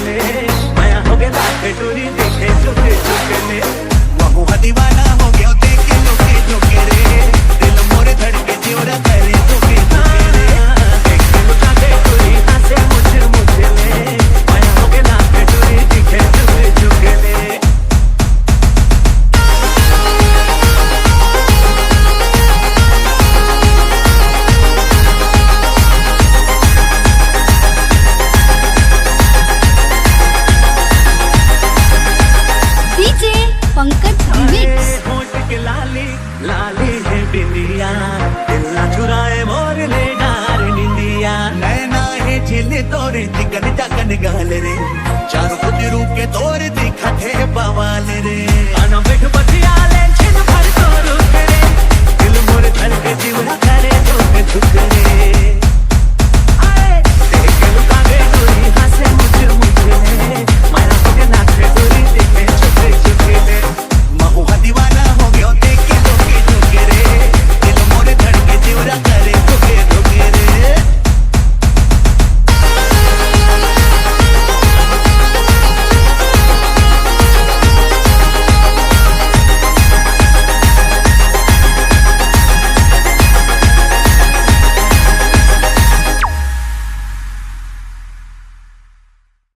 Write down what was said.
ले माया हो गया लाखे टूरी दिखे चुक चुक ले महू दीवाना हो गया देखे लुके झुके रे दिल मोरे धड़के जीवरा करे झुके झुके रे एक लुटा के टूरी हंसे मुझे ले माया हो गया लाखे टूरी दिखे चुक चुक ले पंकज मिक्स होठ के लाली लाली है बिंदिया दिल ना चुराए मोर ले डार निंदिया नैना है झिले तोरे चिकन चकन गाल रे चारों खुद रूप के तोरे दिखा थे बवाल रे आना बैठ बतिया ले छिन भर तो रुक रे दिल मोर धड़के जीवना करे झुक झुक